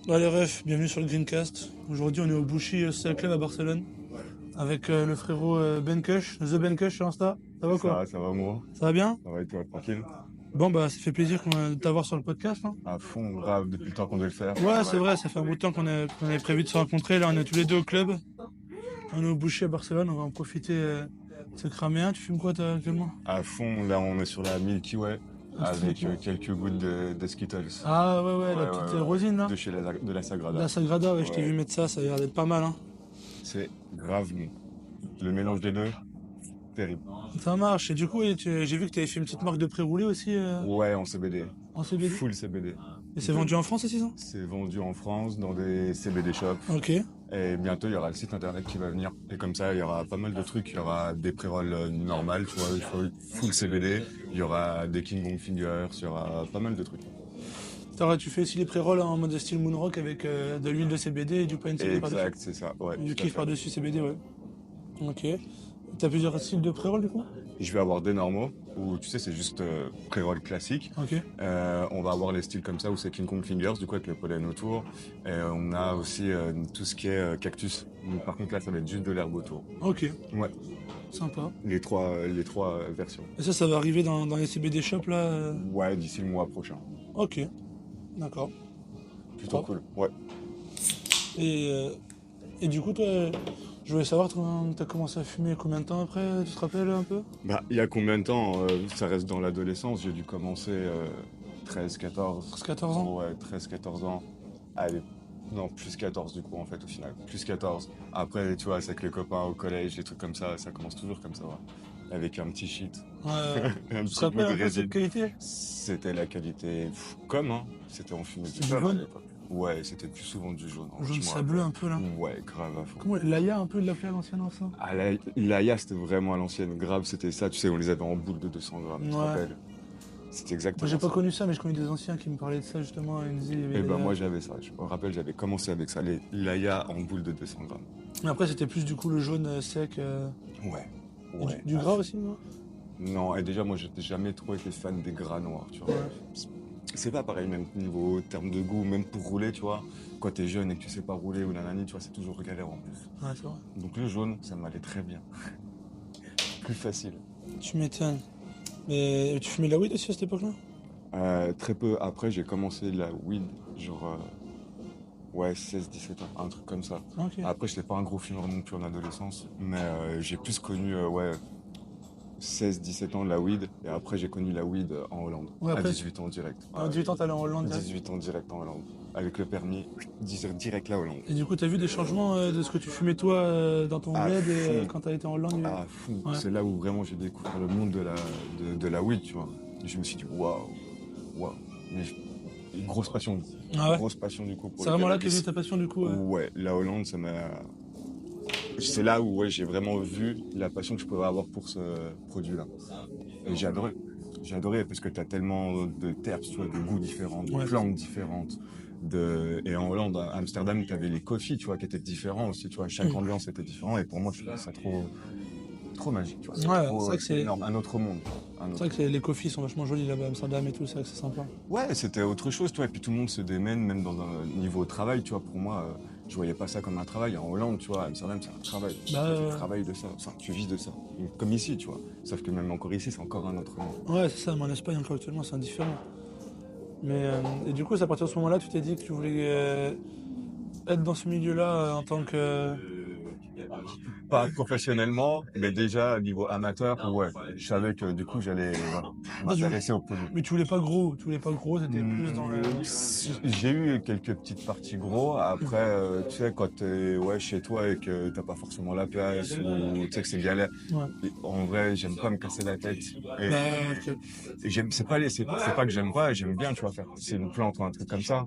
Allez ref, bienvenue sur le Greencast. Aujourd'hui on est au Bushi Social Club à Barcelone avec le frérot Ben Kush, The Ben Kush sur Insta. Ça va quoi? Ça va moi. Ça va bien? Ça va et toi, tranquille? Bon bah ça fait plaisir de t'avoir sur le podcast, hein. À fond, grave, depuis le temps qu'on doit le faire. Ouais c'est vrai, ça fait un bout de temps qu'on avait prévu de se rencontrer. Là on est tous les deux au club. On est au Bushi à Barcelone, on va en profiter de se cramer un. Tu fumes quoi toi actuellement? À fond, là on est sur la Milky Way avec quelques gouttes de Skittles. Ah ouais, la petite rosine là. De la Sagrada. La Sagrada, ouais, je t'ai Ouais. vu mettre ça, ça a l'air d'être pas mal, hein. C'est grave bon. Le mélange des deux, terrible. Ça marche. Et du coup, j'ai vu que tu avais fait une petite marque de pré-roulé aussi Ouais, en CBD. en CBD. Full CBD. Et c'est vendu en France aussi, ça? C'est vendu en France dans des CBD shops. Ok. Et bientôt, il y aura le site internet qui va venir. Et comme ça, il y aura pas mal de trucs. Il y aura des pré-rolls normales, tu vois, full CBD. Il y aura des King Kong Fingers. Il y aura pas mal de trucs. Tu fais aussi les pré-rolls en mode style Moonrock avec de l'huile de CBD et du pain CBD par-dessus. Exact, c'est ça. Ouais, Du tout à kiff fait. par-dessus CBD, ouais. Ok. T'as plusieurs styles de pré-roll du coup? Je vais avoir des normaux, où tu sais, c'est juste pré-roll classique. Ok. On va avoir les styles comme ça, où c'est King Kong Fingers, du coup, avec le pollen autour. Et on a aussi tout ce qui est cactus. Donc, par contre, là, ça va être juste de l'herbe autour. Ok. Ouais, Sympa. les trois versions. Et ça va arriver dans les CBD shops là Ouais, d'ici le mois prochain. Ok. D'accord. Plutôt Hop. cool. Ouais. Et du coup, toi, je voulais savoir, t'as commencé à fumer combien de temps après? Tu te rappelles un peu? Bah, il y a combien de temps ça reste dans l'adolescence. J'ai dû commencer 13, 14. 14 ans? Ouais, 13, 14 ans. Allez, non, plus 14 du coup, en fait, au final. Plus 14. Après, tu vois, c'est avec les copains au collège, des trucs comme ça commence toujours comme ça, ouais. Avec un petit shit. Ouais. Un Tu te petit rappelles bout un de peu de cette résine. qualité? C'était la qualité, comme, hein. C'était en fumée C'était du du jaune à jaune? l'époque. Ouais, c'était plus souvent du jaune. Jaune je me sableux rappelle. un peu là. Ouais, grave à fond. Comment Laïa un peu de l'appelait à l'ancienne ça? Ah, l'Aya, c'était vraiment à l'ancienne. Grave, c'était ça. Tu sais, on les avait en boule de 200 grammes, tu te Ouais. rappelles? C'était Moi exactement j'ai pas ça. connu ça, mais je connais des anciens qui me parlaient de ça justement. Ils me disaient il y avait Et ben Laïa. moi, j'avais ça. Je me rappelle, j'avais commencé avec ça. Les l'Aya en boule de 200 grammes. Mais après c'était plus du coup le jaune sec. Ouais. Et Ouais. du gras aussi, non? Non, et déjà, moi, j'étais jamais trop été fan des gras noirs, tu vois. Ouais. C'est pas pareil, même niveau terme de goût, même pour rouler, tu vois. Quand t'es jeune et que tu sais pas rouler ou nanani, tu vois, c'est toujours galère en plus. Ouais, c'est vrai. Donc le jaune, ça m'allait très bien. Plus facile. Tu m'étonnes. Mais tu fumais de la weed aussi à cette époque-là? Très peu après, j'ai commencé la weed, genre, ouais, 16, 17 ans, un truc comme ça. Ok. Après, j'étais pas un gros fumeur non plus en adolescence, mais j'ai plus connu, ouais, 16, 17 ans la weed, et après, j'ai connu la weed en Hollande, Ouais, à après, 18 ans direct. à 18 ans t'allais en Hollande direct. 18 ans direct en Hollande, avec le permis, direct la Hollande. Et du coup t'as vu des changements de ce que tu fumais toi dans ton À bled et fond. quand t'as été en Hollande? À fond. Ouais. C'est là où vraiment j'ai découvert le monde de la weed, tu vois. Et je me suis dit, waouh. Mais une grosse passion. Ah ouais? Grosse passion du coup pour C'est le vraiment là que cannabis. j'ai ta passion du coup. Ouais, la Hollande, ça m'a. C'est là où ouais, j'ai vraiment vu la passion que je pouvais avoir pour ce produit-là. Et j'ai adoré. J'ai adoré parce que tu as tellement de terres, tu vois, de goûts différents, de Ouais. plantes différentes. Et en Hollande, à Amsterdam, tu avais les coffees, tu vois, qui étaient différents aussi, tu vois. Chaque ambiance était différente. Et pour moi, je trouvais ça trop magique, tu vois. Ouais, Trop, c'est vrai que c'est- énorme, un autre monde. C'est vrai que les coffees sont vachement jolis là-bas à Amsterdam et tout, c'est vrai que c'est sympa. Ouais, c'était autre chose, tu vois. Et puis tout le monde se démène, même dans un niveau travail, tu vois. Pour moi, je voyais pas ça comme un travail. En Hollande, tu vois, à Amsterdam, c'est un travail. Bah, Tu travailles de ça, enfin, tu vis de ça. Comme ici, tu vois. Sauf que même encore ici, c'est encore un autre monde. Ouais, c'est ça, mais en Espagne encore actuellement c'est indifférent. Mais et du coup, c'est à partir de ce moment-là, tu t'es dit que tu voulais être dans ce milieu-là en tant que. Pas professionnellement, mais déjà niveau amateur, ouais. Je savais que du coup, j'allais voilà, m'intéresser au produit. Mais tu voulais pas gros, t'étais plus dans le. J'ai eu quelques petites parties gros. Après, tu sais, quand t'es ouais, chez toi et que t'as pas forcément la place ou tu sais que c'est galère. Ouais. Et en vrai, j'aime pas me casser la tête. Et, Bah, ok. et c'est pas que j'aime pas, j'aime bien, tu vois, faire c'est une plante ou un truc comme ça.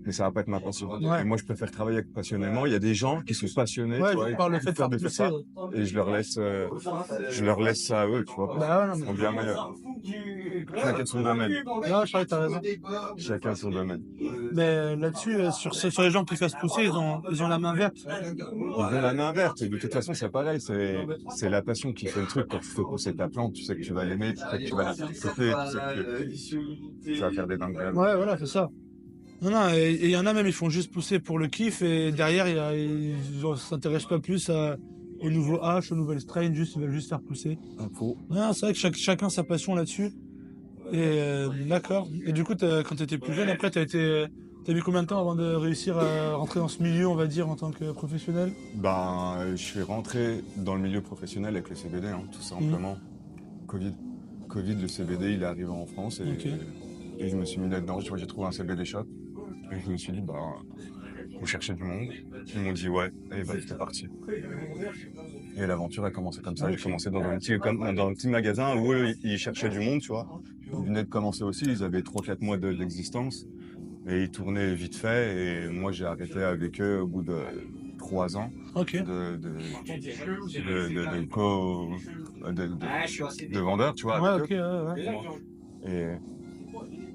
Mais ça va pas être ma passion. Ouais. Et moi, je préfère travailler passionnément. Il y a des gens qui sont passionnés, Ouais, tu vois, je parle le fait de faire de pousser. ça. Et je leur laisse ça à eux, tu vois. Bah ouais, non, Ils sont bien meilleurs. Chacun son domaine. non, je crois que t'as raison. Chacun son domaine. Mais là-dessus, sur les gens qui fassent pousser, ils ont la main verte. Ils ont la main verte. Et de toute façon, c'est pareil. C'est la passion qui fait le truc. Quand tu fais pousser ta plante, tu sais que tu vas l'aimer, tu sais que tu vas la faire pousser, tu sais que tu vas faire des dingueries. Ouais, voilà, c'est ça. Non, et il y en a même, ils font juste pousser pour le kiff et derrière, ils ne s'intéressent pas plus au nouveau hache, aux nouvelles strains, ils veulent juste faire pousser. Info. Non, c'est vrai que chacun sa passion là-dessus. Et d'accord. Et du coup, quand tu étais plus jeune, après, t'as mis combien de temps avant de réussir à rentrer dans ce milieu, on va dire, en tant que professionnel? Ben, je suis rentré dans le milieu professionnel avec le CBD, hein, tout simplement. Covid. Covid, le CBD, il est arrivé en France Ok. et je me suis mis là-dedans. Tu vois, j'ai trouvé un CBD shop et je me suis dit, bah, faut chercher du monde. Ils m'ont dit ouais, et bah, j'étais parti. Et l'aventure a commencé comme ça. J'ai commencé dans un petit magasin où eux, ils cherchaient du monde, tu vois. Ils venaient de commencer aussi, ils avaient 3-4 mois d'existence. Et ils tournaient vite fait. Et moi, j'ai arrêté avec eux au bout de 3 ans Ok. de vendeur, tu vois, Ouais, avec ok, eux. ouais.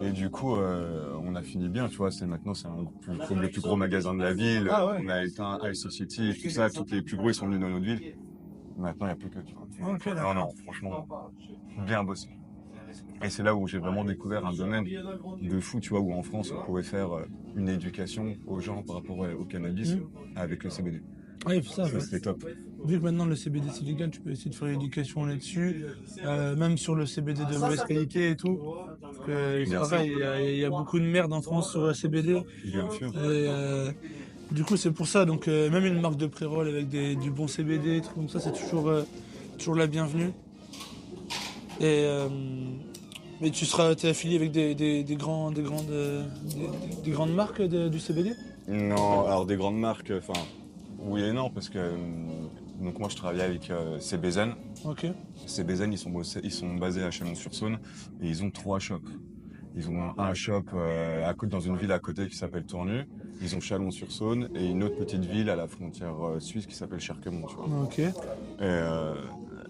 Et du coup, on a fini bien, tu vois. Maintenant, c'est le plus gros magasin de la ville. Ah ouais. On a éteint High Society et tout ça. Tous les plus gros, ils sont venus dans notre ville. Maintenant, il n'y a plus que, tu vois. Ok, d'accord. Non, franchement, bien bossé. Et c'est là où j'ai vraiment découvert un domaine de fou, tu vois, où en France, on pouvait faire une éducation aux gens par rapport au cannabis avec le CBD. Ouais, ça, Ça, c'était top. vu que maintenant le CBD c'est légal, tu peux essayer de faire l'éducation là-dessus, même sur le CBD de mauvaise qualité et tout. Parce que c'est pareil, il y a beaucoup de merde en France sur le CBD. Bien sûr. Et du coup, c'est pour ça. Donc, même une marque de pré-roll avec du bon CBD, des trucs comme ça, c'est toujours la bienvenue. Et mais t'es affilié avec des grandes marques du CBD? Non, alors des grandes marques, enfin, oui et non, parce que donc moi je travaillais avec CBZN. Ok. CBZN, ils sont basés à Chalon-sur-Saône et ils ont 3 shops. Ils ont un shop dans une ville à côté qui s'appelle Tournu. Ils ont Chalon-sur-Saône et une autre petite ville à la frontière suisse qui s'appelle Cherquemont, tu vois. Ok.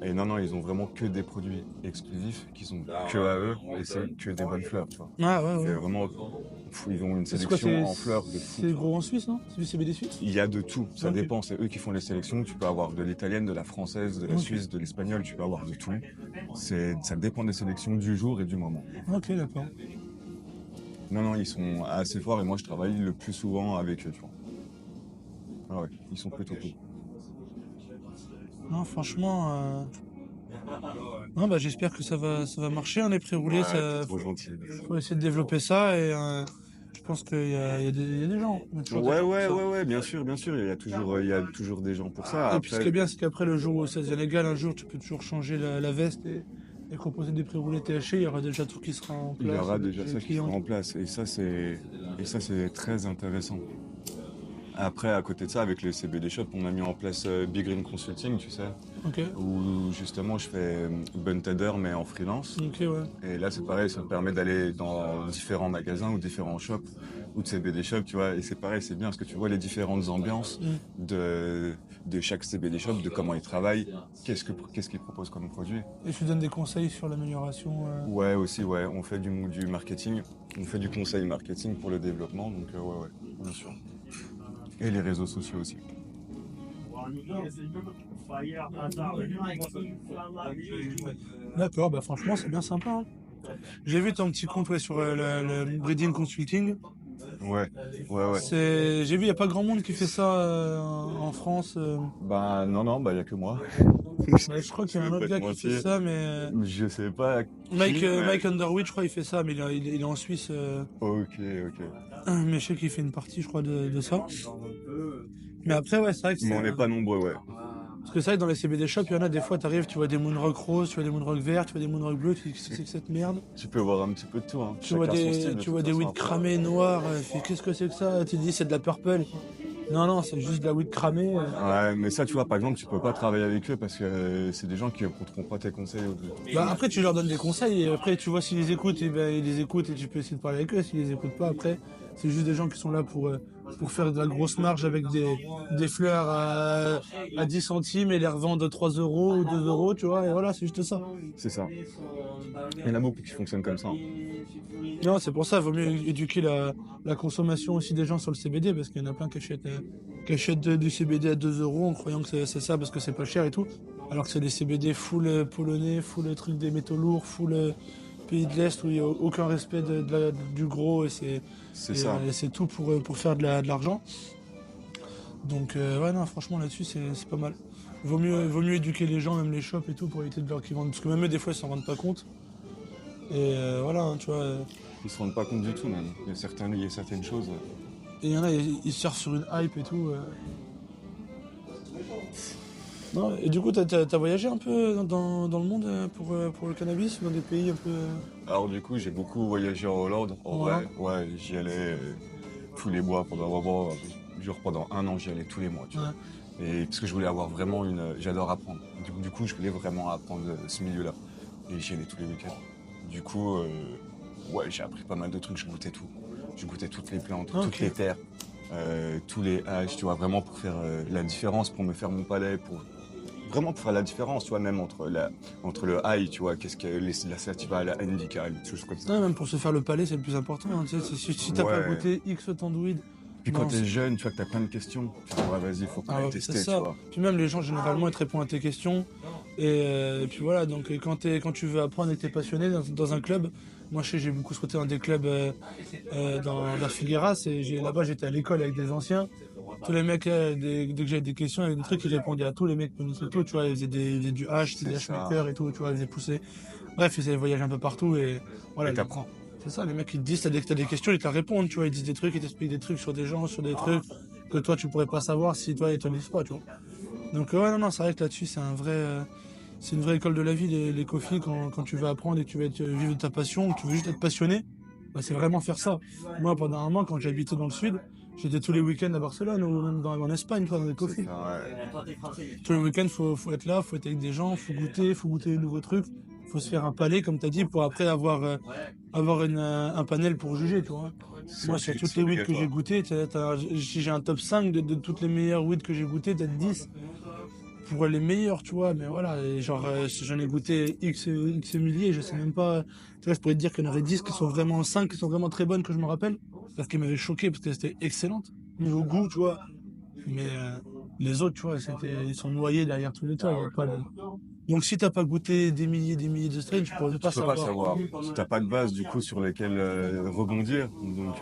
Et non, ils ont vraiment que des produits exclusifs qui sont que à eux et c'est que des bonnes fleurs, tu vois. Ah ouais, C'est ouais. vraiment, ils ont une C'est quoi, sélection en fleurs de fou. c'est gros en Suisse, non? C'est du CBD suisse? Il y a de tout, ça Ok. dépend, c'est eux qui font les sélections. Tu peux avoir de l'italienne, de la française, de la Ok. suisse, de l'espagnol, tu peux avoir de tout. Ça dépend des sélections du jour et du moment. Ok, d'accord. Non, ils sont assez forts et moi je travaille le plus souvent avec eux, tu vois. Ah ouais, ils sont plutôt cool. Non, franchement, non, bah, j'espère que ça va marcher. On est pré-roulé, Ouais, ça, t'es trop gentil. faut essayer de développer ça et je pense qu'il y a des gens. Il y a toujours des gens pour ça. Ouais, bien sûr, il y a toujours des gens pour ça. Et puis ce qui est bien, c'est qu'après le jour où ça devient légal, un jour, tu peux toujours changer la veste et proposer des pré-roulés THC. Il y aura déjà tout qui sera en place. Il y aura déjà ça qui clients. sera en place et ça c'est très intéressant. Après, à côté de ça, avec le CBD Shop, on a mis en place Big Green Consulting, tu sais, Ok, où justement je fais Buntader mais en freelance. ok, ouais. Et là, c'est pareil, ça me permet d'aller dans différents magasins ou différents shops ou de CBD Shop, tu vois. Et c'est pareil, c'est bien parce que tu vois les différentes ambiances de chaque CBD Shop, de comment ils travaillent, qu'est-ce qu'ils proposent comme produit. Et tu donnes des conseils sur l'amélioration. Ouais, aussi, ouais, on fait du marketing, on fait du conseil marketing pour le développement, donc ouais, bien sûr. Et les réseaux sociaux aussi. D'accord, bah franchement, c'est bien sympa, hein. J'ai vu ton petit compte sur le Breeding Consulting. Ouais. J'ai vu, il n'y a pas grand monde qui fait ça en France. Bah non, bah y a que moi. Ouais, je crois qu'il y a un autre gars qui fait ça, mais Je sais pas. Mike Underwood, je crois, il fait ça, mais il est en Suisse. Ok. Mais je sais qu'il fait une partie, je crois, de ça. Mais après, ouais, c'est vrai que Mais on n'est pas nombreux, ouais. Parce que c'est vrai que dans les CBD shops, il y en a des fois, t'arrives, tu vois des Moonrock roses, tu vois des Moonrock verts, tu vois des Moonrock bleus, tu dis qu'est-ce que c'est que cette merde? Tu peux voir un petit peu de tout, hein. Tu vois des weed cramées noires, tu fais qu'est-ce que c'est que ça? Tu te dis c'est de la purple. Non, c'est juste de la weed cramée. Ouais, mais ça, tu vois, par exemple, tu peux pas travailler avec eux parce que c'est des gens qui écouteront pas tes conseils. Bah après, tu leur donnes des conseils et après, tu vois s'ils les écoutent, et ben ils les écoutent et tu peux essayer de parler avec eux. S'ils les écoutent pas, après, c'est juste des gens qui sont là pour faire de la grosse marge avec des fleurs à 10 centimes et les revendre 3 euros ou 2 euros, tu vois, et voilà, c'est juste ça. C'est ça. Il y en a beaucoup qui fonctionnent comme ça. Non, c'est pour ça, il vaut mieux éduquer la consommation aussi des gens sur le CBD, parce qu'il y en a plein qui achètent du CBD à 2 euros en croyant que c'est ça parce que c'est pas cher et tout, alors que c'est des CBD full polonais, full truc des métaux lourds, full pays de l'Est où il n'y a aucun respect du gros et C'est ça. c'est tout pour faire de l'argent. Donc ouais non franchement là-dessus c'est pas mal. Vaut mieux éduquer les gens, même les shops et tout, pour éviter de leur qu'ils vendent. Parce que même eux des fois ils s'en rendent pas compte. Et voilà, hein, tu vois. Ils se rendent pas compte du tout même. Il y a certaines choses. Et il y en a, ils surfent sur une hype et tout. Non, et du coup, t'as voyagé un peu dans le monde pour le cannabis, dans des pays un peu. Alors du coup, j'ai beaucoup voyagé en Hollande. En vrai, ouais, j'y allais tous les mois pendant 1 an, j'y allais tous les mois, tu vois. Et parce que je voulais avoir vraiment j'adore apprendre. Du coup, je voulais vraiment apprendre ce milieu-là. Et j'y allais tous les week-ends. Du coup, ouais, j'ai appris pas mal de trucs, je goûtais tout. Je goûtais toutes les plantes, toutes les terres, tous les haches, tu vois, vraiment pour faire la différence, pour me faire mon palais, vraiment pour faire la différence, tu vois, même entre le high, tu vois, qu'est-ce que la sativa, la indica, des choses comme ça. Ouais, même pour se faire le palais, c'est le plus important. Hein, tu sais, si t'as pas goûté X temps de weed. Puis quand t'es jeune, tu vois que t'as plein de questions. Tu vois, ouais, vas-y, faut qu'on tester, tu vois. Puis même les gens, généralement, ils te répondent à tes questions. Et puis voilà, donc quand tu veux apprendre et que t'es passionné dans un club, moi je sais, j'ai beaucoup sauté dans des clubs vers Figueras. Et là-bas, j'étais à l'école avec des anciens. Tous les mecs, dès que j'avais des questions, il y avait des trucs, ils répondaient à tous les mecs connaissaient tout, tu vois, ils faisaient du hash, des hashmakers et tout, tu vois, ils faisaient pousser. Bref, ils faisaient voyager un peu partout et voilà. Et t'apprends. C'est ça, les mecs ils te disent, t'as des questions, ils te répondent, tu vois, ils disent des trucs, ils t'expliquent des trucs sur des gens, sur des trucs que toi tu pourrais pas savoir si toi ils te le disent pas, tu vois. Donc ouais, non, c'est vrai que là-dessus c'est une vraie école de la vie, les coffees, quand tu veux apprendre et que tu veux vivre de ta passion, que tu veux juste être passionné, bah, c'est vraiment faire ça. Moi, pendant un moment, quand j'habitais dans le sud, j'étais tous les week-ends à Barcelone ou même en Espagne, toi, dans des coffees. Tous les week-ends, faut être là, faut être avec des gens, faut goûter des nouveaux trucs, faut se faire un palais, comme tu as dit, pour après avoir un panel pour juger, tu vois. Moi, sur toutes les weeds que j'ai goûtées, j'ai un top 5 de toutes les meilleures weeds que j'ai goûtées, peut-être 10 pour les meilleurs, tu vois. Mais voilà, et genre, j'en ai goûté X milliers, je sais même pas. Tu vois, je pourrais te dire qu'il y en avait 10 qui sont vraiment 5 qui sont vraiment très bonnes, que je me rappelle. Parce qu'elles m'avaient choqué, parce qu'elles étaient excellentes. Niveau goût, tu vois. Mais les autres, tu vois, ils sont noyés derrière tous les toits. Donc si t'as pas goûté des milliers de strains, tu peux pas savoir. Si t'as pas de base du coup sur lesquelles rebondir. Donc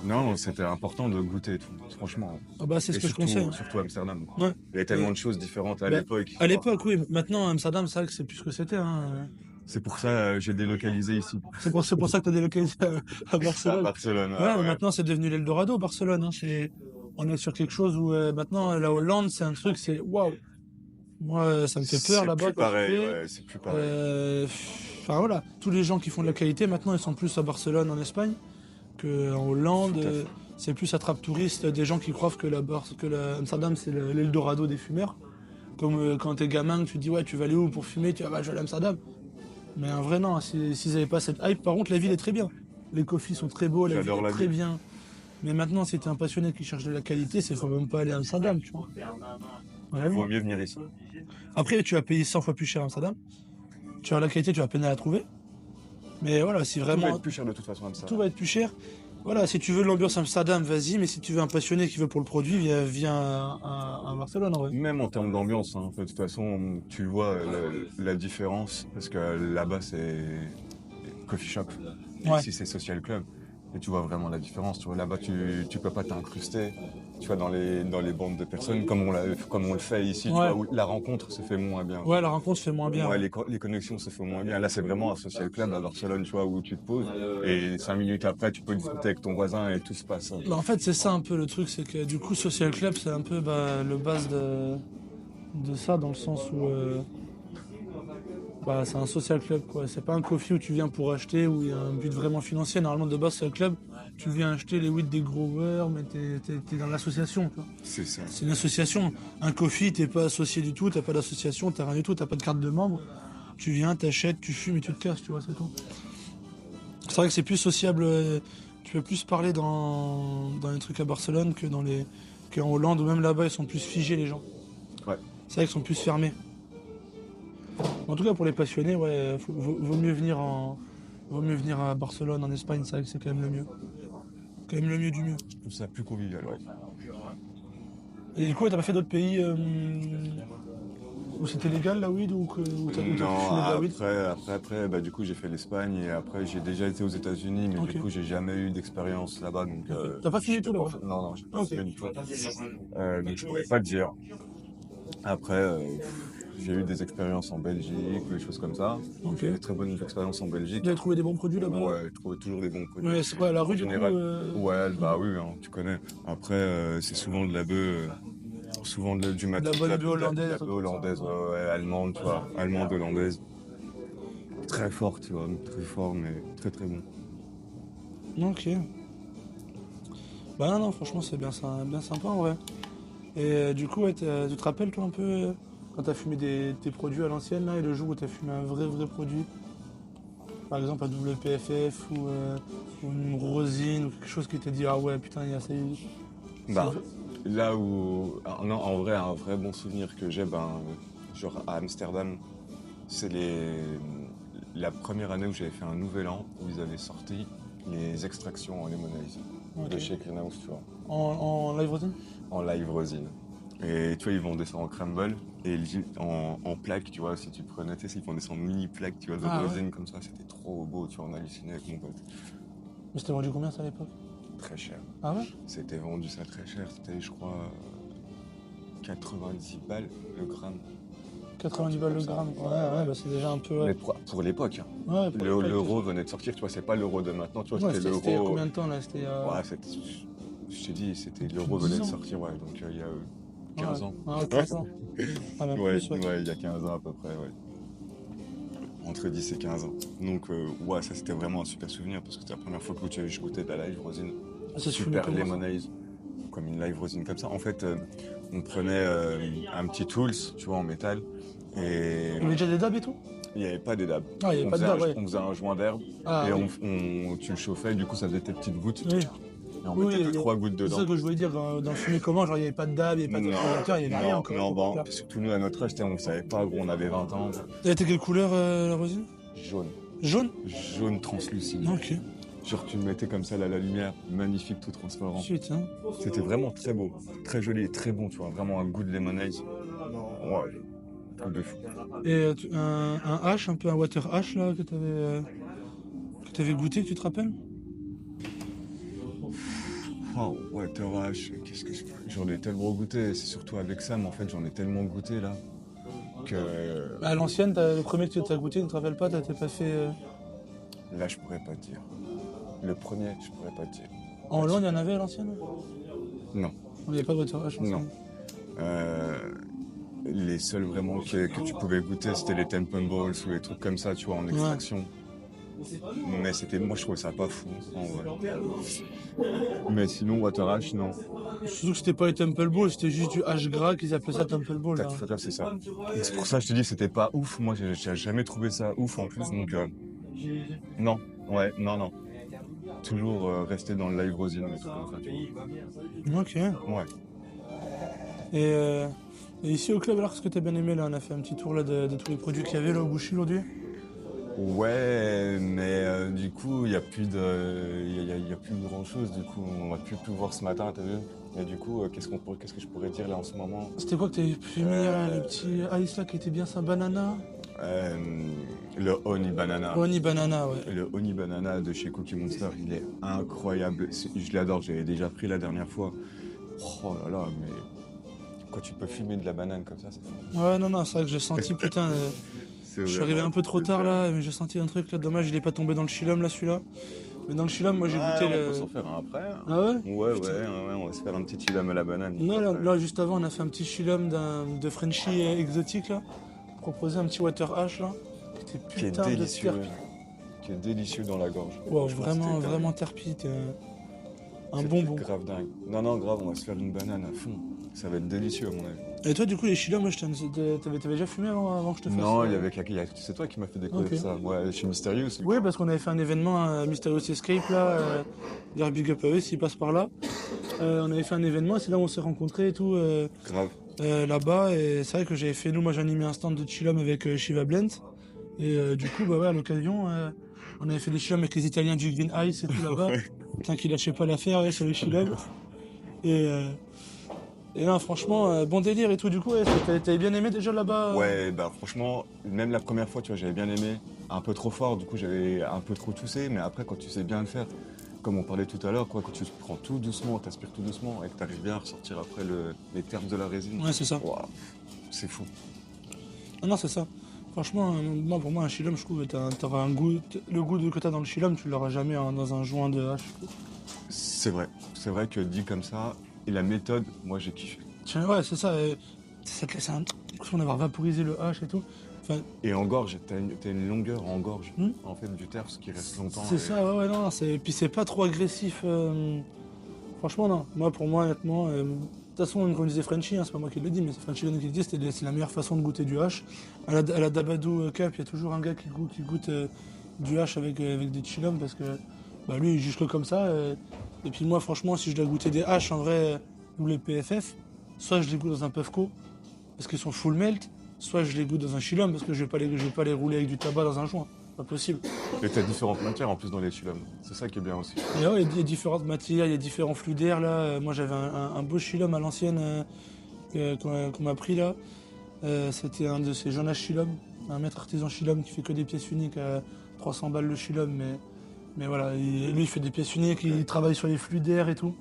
non, c'était important de goûter tout, franchement. Ah bah c'est ce que je conseille. Surtout Amsterdam. Ouais. Il y avait tellement de choses différentes à l'époque. À l'époque, oui. Maintenant, Amsterdam, c'est vrai que c'est plus ce que c'était. Hein. C'est pour ça j'ai délocalisé ici. C'est pour ça que tu as délocalisé à Barcelone. À Barcelone, ouais. Maintenant, c'est devenu l'Eldorado, Barcelone. Hein. On est sur quelque chose où maintenant, la Hollande, c'est un truc, c'est waouh. Moi, ça me fait peur là-bas. C'est plus pareil. Enfin voilà, tous les gens qui font de la qualité, maintenant, ils sont plus à Barcelone, en Espagne, qu'en Hollande. C'est plus attrape touriste des gens qui croient que Amsterdam, c'est l'Eldorado des fumeurs. Comme quand t'es gamin, tu te dis, ouais, tu vas aller où pour fumer? Tu vas, je vais aller à Amsterdam. Mais en vrai, non, s'ils n'avaient pas cette hype, par contre, la ville est très bien. Les coffees sont très beaux, la ville est très bien. Mais maintenant, si t'es un passionné qui cherche de la qualité, c'est faut même pas aller à Amsterdam, tu vois. Il vaut mieux venir ici. Après, tu vas payer 100 fois plus cher à Amsterdam. Tu as la qualité, tu vas peiner à la trouver. Mais voilà, si vraiment. Tout va être plus cher de toute façon, Amsterdam. Tout va être plus cher. Voilà, si tu veux l'ambiance Amsterdam, vas-y. Mais si tu veux un passionné qui veut pour le produit, viens à Barcelone, en vrai. Même en termes d'ambiance, hein, de toute façon, tu vois la différence. Parce que là-bas, c'est coffee shop. Ouais. Ici, c'est social club. Et tu vois vraiment la différence. Tu vois, là-bas, tu peux pas t'incruster. Tu vois, dans les bandes de personnes, comme on le fait ici, tu vois, où la rencontre se fait moins bien. Ouais, la rencontre se fait moins bien. Ouais, les connexions se font moins bien. Là, c'est vraiment un social club à Barcelone, tu vois, où tu te poses. Et 5 minutes après, tu peux discuter avec ton voisin et tout se passe. Bah, en fait, c'est ça un peu le truc, c'est que du coup, social club, c'est un peu le base de ça, dans le sens où c'est un social club, quoi. C'est pas un coffee où tu viens pour acheter, où il y a un but vraiment financier. Normalement, de base, social club, tu viens acheter les weed des growers, mais t'es dans l'association, tu vois. C'est ça. C'est une association. Un coffee, t'es pas associé du tout, t'as pas d'association, t'as rien du tout, t'as pas de carte de membre. Tu viens, t'achètes, tu fumes et tu te casses, tu vois, c'est tout. C'est vrai que c'est plus sociable. Tu peux plus parler dans les trucs à Barcelone qu'en Hollande, ou même là-bas, ils sont plus figés, les gens. Ouais. C'est vrai qu'ils sont plus fermés. En tout cas, pour les passionnés, ouais, vaut mieux venir à Barcelone, en Espagne, c'est vrai que c'est quand même le mieux. Quand même le mieux du mieux. Je trouve ça plus convivial, ouais. Et du coup, t'as pas fait d'autres pays Ou c'était légal la weed ou t'as fumé de Non, la weed? après, bah, du coup, j'ai fait l'Espagne et après, j'ai déjà été aux États-Unis, mais Ok. du coup, j'ai jamais eu d'expérience là-bas. Donc, T'as pas fumé je tout peux pas- là-bas? Non, non, j'ai pas Ok. fumé du tout. Donc, je pourrais pas te dire. Après, j'ai eu des expériences en Belgique ou des choses comme ça. Ok. J'ai des très bonnes expériences en Vous Belgique. avez trouvé des bons produits là-bas? Ouais, je trouvais toujours des bons produits. Ouais, c'est quoi, à la En rue du coup général, ouais, bah oui, hein, tu connais. Après, c'est souvent de la bœuf, souvent du de la matos, bonne bœuf de hollandaise, la un truc bœuf comme ça. hollandaise, ouais, ouais, allemande, tu vois, allemande, hollandaise. Très fort, tu vois, très fort, mais très très bon. Ok. Bah non, non, franchement, c'est bien sympa en vrai. Et du coup, ouais, tu te rappelles toi un peu quand t'as fumé tes produits à l'ancienne là et le jour où t'as fumé un vrai produit? Par exemple un WPFF ou une rosine ou quelque chose qui t'a dit ah ouais putain il y a ça. C'est Bah, là où, non, en vrai, un vrai bon souvenir que j'ai, ben, genre à Amsterdam, c'est la première année où j'avais fait un nouvel an, où ils avaient sorti les extractions en Lemonize de ok. chez Greenhouse, tu vois, En live rosine? en live resin. Et tu vois, ils vendaient ça en crumble et en plaques, tu vois, si tu prenais, tu sais, ils vendaient ça en mini plaques, tu vois, de Ah ouais. resin comme ça, c'était trop beau, tu vois, on hallucinait avec mon pote. Mais c'était vendu combien ça à l'époque? Très cher. Ah ouais? C'était vendu ça très cher, c'était, je crois, 90 balles le gramme. 90 balles le gramme. Ouais, ouais, bah c'est déjà un peu. Mais Ouais, pour l'époque, hein. ouais pour l'époque. L'euro venait de sortir, tu vois, c'est pas l'euro de maintenant, tu vois, Ouais, c'était c'était il y a l'euro. combien de temps là? C'était Ouais, je t'ai dit, c'était plus l'euro de 10 venait de ans. sortir, ouais, donc il y a Ouais, 15 ans. ouais, 15 ans. Ah, même Ouais, plus, ouais. ouais, il y a 15 ans à peu près, ouais. Entre 10 et 15 ans. Donc, ouais, ça c'était vraiment un super souvenir parce que c'était la première fois que je goûtais de la live resin. Ça se fumait Super comment ça? lemonade, comme une live resin comme ça. En fait, on prenait un petit tools, tu vois, en métal, et Il y avait déjà des dabs et tout? il n'y avait pas de dab. Ah, il n'y avait On pas de faisait dab, ouais. on faisait un joint d'herbe Ah et oui. tu le chauffais, et du coup ça faisait tes petites gouttes. Oui. Et on Oui, mettait 2-3 gouttes c'est dedans. ça que je voulais dire dans le fumer comment, genre il n'y avait pas de dab, il n'y avait pas de Non, congélateur, il n'y avait rien non, encore. non, bon, surtout nous à notre âge, on ne savait pas, gros, on avait 20 ans. Elle était quelle couleur la rosine? Jaune. Jaune? Jaune translucide. Ok. Genre tu le mettais comme ça là, à la lumière, magnifique, tout transparent. Putain. C'était vraiment très beau, très joli et très bon, tu vois, vraiment un goût de lemonade. Ouais, truc de fou. Et un hash, un peu un water hash là que t'avais goûté, tu te rappelles? Oh, Water H, j'en ai tellement goûté, c'est surtout avec ça, mais en fait j'en ai tellement goûté là que À l'ancienne, le premier que tu as goûté, tu te rappelles pas, t'as pas fait. là je pourrais pas te dire. Le premier, je pourrais pas te dire. En Hollande, il y en avait à l'ancienne? Non, Il n'y avait pas de water hash. non. Euh, les seuls vraiment que tu pouvais goûter, c'était les Temple Balls ou les trucs comme ça, tu vois, en extraction. Mais moi je trouvais ça pas fou, en vrai. Mais sinon, Water H, non. Surtout que c'était pas les Temple Balls, c'était juste du hash gras qu'ils appelaient ça Temple Ball. T'as Là. tout fait, c'est ça. Et c'est pour ça que je te dis, c'était pas ouf. Moi, j'ai jamais trouvé ça ouf en plus, donc non, ouais, non, non. Toujours rester dans le live rosin, et tout comme ça, tu vois. Ok. Ouais. Et ici au club, alors, ce que t'as bien aimé là, on a fait un petit tour là de tous les produits qu'il y avait là au Boucher aujourd'hui. Ouais, mais du coup, il y a plus grand chose. Du coup, on va plus tout voir ce matin, t'as vu? Et du coup, qu'est-ce que je pourrais dire là en ce moment? C'était quoi que t'avais fumé là, les petits ice là qui étaient bien ça, banana? Euh, le Honey Banana. Honey banana, ouais. Le Honey Banana de chez Cookie Monster, il est incroyable. Je l'adore, j'avais déjà pris la dernière fois. Oh là là, mais quand tu peux fumer de la banane comme ça, c'est fou. Ouais, non, non, c'est vrai que j'ai senti, putain. Je suis arrivé un peu trop tard là, mais j'ai senti un truc là, dommage, il est pas tombé dans le chillum là, celui-là. Mais dans le chillum, moi j'ai goûté On le. peut s'en faire un après. Hein. Ah ouais? Ouais, on va se faire un petit chillum à la banane. Non, là, juste avant, on a fait un petit chillum de Frenchie exotique là. Proposé un petit water hash là. C'était Qui est putain de délicieux. terpi. Qui est délicieux dans la gorge. Wow, Franchement, vraiment, c'était vraiment terpi. Un c'était bonbon. grave dingue. Non, grave, on va se faire une banane à fond. Ça va être délicieux à mon avis. Et toi, du coup, les chillums, moi, t'avais déjà fumé avant que je te fasse Non, c'est toi qui m'as fait découvrir Ok. ça. Ouais, je suis mystérieux. Oui, parce qu'on avait fait un événement à Mysterious Escape là. D'ailleurs, big up à eux s'ils passent par là. On avait fait un événement, c'est là où on s'est rencontrés et tout. Grave. Là-bas, et c'est vrai que j'avais fait, moi j'ai animé un stand de chillum avec Shiva Blend, et du coup, bah ouais, à l'occasion, on avait fait des chillums avec les Italiens du Green Ice et tout là-bas. Ouais. Putain, qu'ils lâchaient pas l'affaire ouais, sur les chillums. Et, Et là, franchement, bon délire et tout, du coup, ouais, t'avais bien aimé déjà là-bas? Ouais, bah franchement, même la première fois, tu vois, j'avais bien aimé. Un peu trop fort, du coup, j'avais un peu trop toussé. Mais après, quand tu sais bien le faire, comme on parlait tout à l'heure, quoi, quand tu prends tout doucement, t'aspires tout doucement et que t'arrives bien à ressortir après les termes de la résine, Ouais, c'est ça. waouh, c'est fou. Ah non, c'est ça. Franchement, moi, pour moi, un chillum, je trouve, t'auras un goût, le goût que t'as dans le chillum, tu l'auras jamais dans un joint de hache. C'est vrai que dit comme ça, et la méthode, moi j'ai kiffé. Tiens, ouais, c'est ça. Ça te laisse l'impression d'avoir vaporisé le hache et tout. Enfin, Et en gorge, t'as une longueur en gorge, hmm, en fait, du terre, ce qui reste longtemps. c'est ça, ouais, ouais, non, puis c'est pas trop agressif. Franchement, non. Moi, pour moi, honnêtement, de toute façon, comme disait Frenchy, hein, c'est pas moi qui le dis, mais c'est Frenchy qui le dit, c'est la meilleure façon de goûter du hash. À la Dabadou Cup, il y a toujours un gars qui goûte du hash avec des chillums parce que bah, lui, il juge que comme ça. Et puis moi, franchement, si je dois goûter des hash en vrai, ou les PFF, soit je les goûte dans un puffco parce qu'ils sont full melt, soit je les goûte dans un chillum parce que je vais pas les rouler avec du tabac dans un joint. Pas possible. Et t'as différentes matières en plus dans les chillums. C'est ça qui est bien aussi. Et ouais, il y a différentes matières, il y a différents flux d'air là. Moi j'avais un beau chillum à l'ancienne qu'on m'a pris là. C'était un de ces Jonas Chillum, un maître artisan chillum qui fait que des pièces uniques à 300 balles le chillum. Mais voilà, lui il fait des pièces uniques, il travaille sur les flux d'air et tout.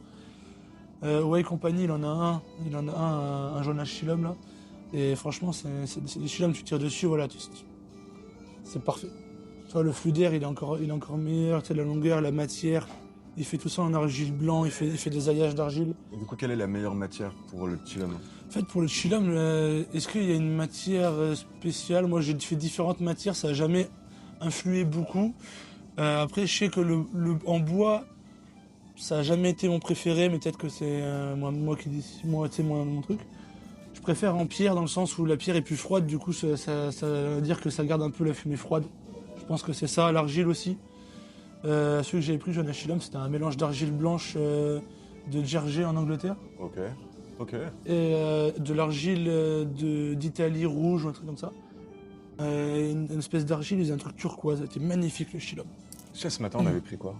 Ouais Compagnie, il en a un Jonas Chillum là. Et franchement, c'est des chillums, tu tires dessus, voilà, c'est parfait. Tu vois, le flux d'air, il est encore meilleur, tu sais, la longueur, la matière. Il fait tout ça en argile blanc, il fait des aillages d'argile. Et du coup, quelle est la meilleure matière pour le chillum? En fait, pour le chillum, est-ce qu'il y a une matière spéciale? Moi, j'ai fait différentes matières, ça n'a jamais influé beaucoup. Après, je sais que en bois, ça n'a jamais été mon préféré, mais peut-être que c'est moi qui dis, moi, tu sais, mon truc. Je préfère en pierre dans le sens où la pierre est plus froide, du coup, ça veut dire que ça garde un peu la fumée froide. Je pense que c'est ça, l'argile aussi. Celui que j'avais pris, Jonas Chillum, c'était un mélange d'argile blanche de Djergé en Angleterre Ok, ok. et de l'argile d'Italie rouge ou un truc comme ça. Une espèce d'argile, ils faisaient un truc turquoise, c'était magnifique le Chillum. Tu sais, ce matin, on avait pris quoi?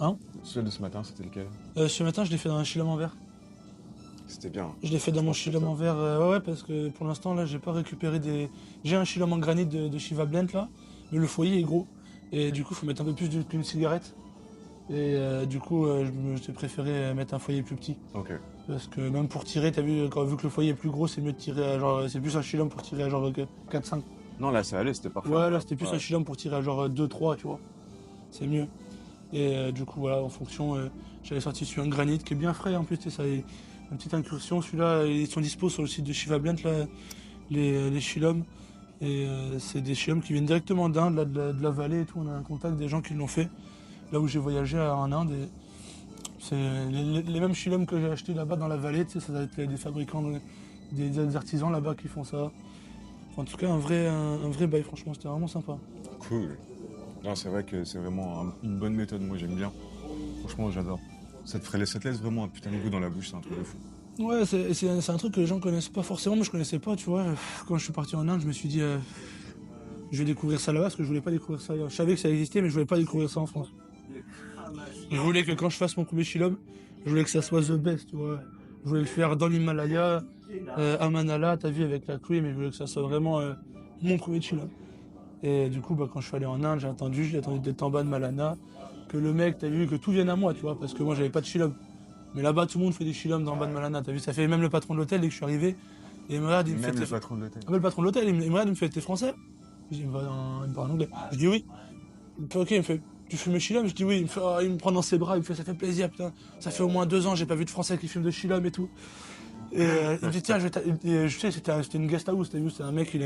Hein? Celui de ce matin, c'était lequel? Ce matin, je l'ai fait dans un Chillum en verre. C'était bien. Je l'ai fait dans mon Franchement, Chillum en verre, ouais, parce que pour l'instant, là, j'ai pas récupéré des. J'ai un Chillum en granit de Shiva Blend là, mais le foyer est gros. Et du coup, il faut mettre un peu plus qu'une cigarette. Et du coup, j'ai préféré mettre un foyer plus petit. Ok. Parce que même pour tirer, t'as vu, vu que le foyer est plus gros, c'est mieux de tirer à genre. C'est plus un chillum pour tirer à genre 4-5. Non, là, ça allait, c'était parfait. Ouais, là c'était plus un Ouais. chillum pour tirer à genre 2-3, tu vois. C'est mieux. Et du coup, voilà, en fonction, j'avais sorti sur un granit qui est bien frais en plus, tu sais, ça, une petite incursion. Celui-là, ils sont dispo sur le site de Shiva Blend, là, les chillums. Et c'est des chillums qui viennent directement d'Inde, là, de la vallée et tout. On a un contact des gens qui l'ont fait. Là où j'ai voyagé en Inde. Et c'est les mêmes chillums que j'ai acheté là-bas dans la vallée, tu sais, ça doit être des fabricants, des artisans là-bas qui font ça. Enfin, en tout cas, un vrai bail, franchement, c'était vraiment sympa. Cool. Non, c'est vrai que c'est vraiment une bonne méthode. Moi, j'aime bien. Franchement, j'adore. Ça te laisse vraiment un putain de goût dans la bouche, c'est un truc de fou. Ouais, c'est un truc que les gens connaissent pas forcément, mais je connaissais pas, tu vois. Quand je suis parti en Inde, je me suis dit, je vais découvrir ça là-bas parce que je voulais pas découvrir ça ailleurs. Je savais que ça existait, mais je voulais pas découvrir ça en France. Je voulais que quand je fasse mon premier chillum, je voulais que ça soit the best, tu vois. Je voulais le faire dans l'Himalaya, à Manala, t'as vu, avec la cream, mais je voulais que ça soit vraiment mon premier chillum. Et du coup, bah, quand je suis allé en Inde, j'ai attendu d'être en bas de Malana, que le mec, t'as vu, que tout vienne à moi, tu vois, parce que moi, j'avais pas de chillum. Mais là-bas, tout le monde fait des chillums dans le bas de Malana, t'as vu, ça fait même le patron de l'hôtel dès que je suis arrivé. Et il me regarde, il me fait. Même le patron de l'hôtel. Ah, bah, le patron de l'hôtel, il me regarde, il me fait, t'es français? Je dis, il me parle en anglais. Je dis oui. Il me fait, ok, il me fait, tu fumes le chillum? Je dis oui. Il me fait, il me prend dans ses bras, il me fait, ça fait plaisir, putain. Ça fait au moins 2 ans, j'ai pas vu de français qui fume de chillum et tout. Et il me dit, tiens, je sais, c'était une guest house, t'as vu, c'est un mec,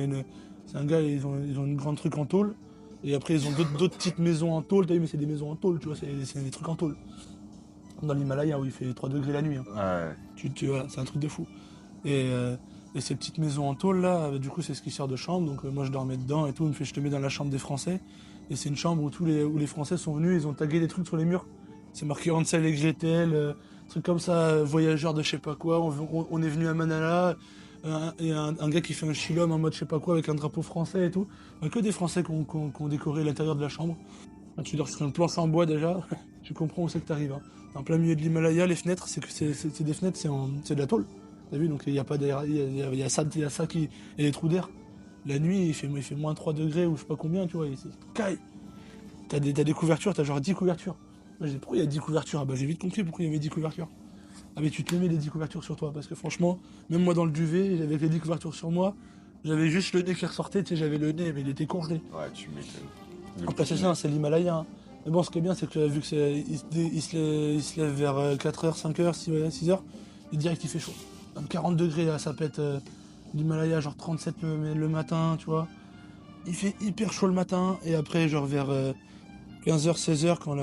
c'est un gars, ils ont une grande truc en tôle. Et après, ils ont d'autres petites maisons en tôle, t'as vu, mais c'est des maisons en tôle, tu vois, c'est des trucs en tôle. Dans l'Himalaya où il fait 3 degrés la nuit. Hein. Ouais. Voilà, c'est un truc de fou. Et ces petites maisons en tôle là, du coup c'est ce qui sort de chambre, donc moi je dormais dedans et tout, il me fait je te mets dans la chambre des Français. Et c'est une chambre où où les Français sont venus, ils ont tagué des trucs sur les murs. C'est marqué Hansel et Gretel, trucs comme ça, voyageurs de je sais pas quoi, on est venu à Manala, et un gars qui fait un chillum en mode je sais pas quoi avec un drapeau français et tout. Que des Français qui ont décoré l'intérieur de la chambre. Là, tu dors sur une planche en bois déjà, tu comprends où c'est que t'arrives. Hein. En plein milieu de l'Himalaya, les fenêtres, c'est des fenêtres, c'est de la tôle. T'as vu, donc il y a pas d'air, il y a ça qui, et les trous d'air. La nuit, il fait moins 3 degrés ou je sais pas combien, tu vois, et c'est caille. T'as des couvertures, t'as genre 10 couvertures. Moi, j'ai dit, pourquoi il y a 10 couvertures? Ah bah j'ai vite compris pourquoi il y avait 10 couvertures. Ah mais tu te les mets les 10 couvertures sur toi, parce que franchement, même moi dans le duvet, j'avais les 10 couvertures sur moi, j'avais juste le nez qui ressortait, tu sais, j'avais le nez, mais il était congelé. Ouais, tu m'étonnes. Après c'est ça, c'est l'Himalaya. Hein. Mais bon, ce qui est bien, c'est que vu que il se lève vers 4h, 5h, 6h, et direct il fait chaud. Même 40 degrés, là, ça pète l'Himalaya, genre 37 le matin, tu vois. Il fait hyper chaud le matin, et après, genre vers 15h, 16h, quand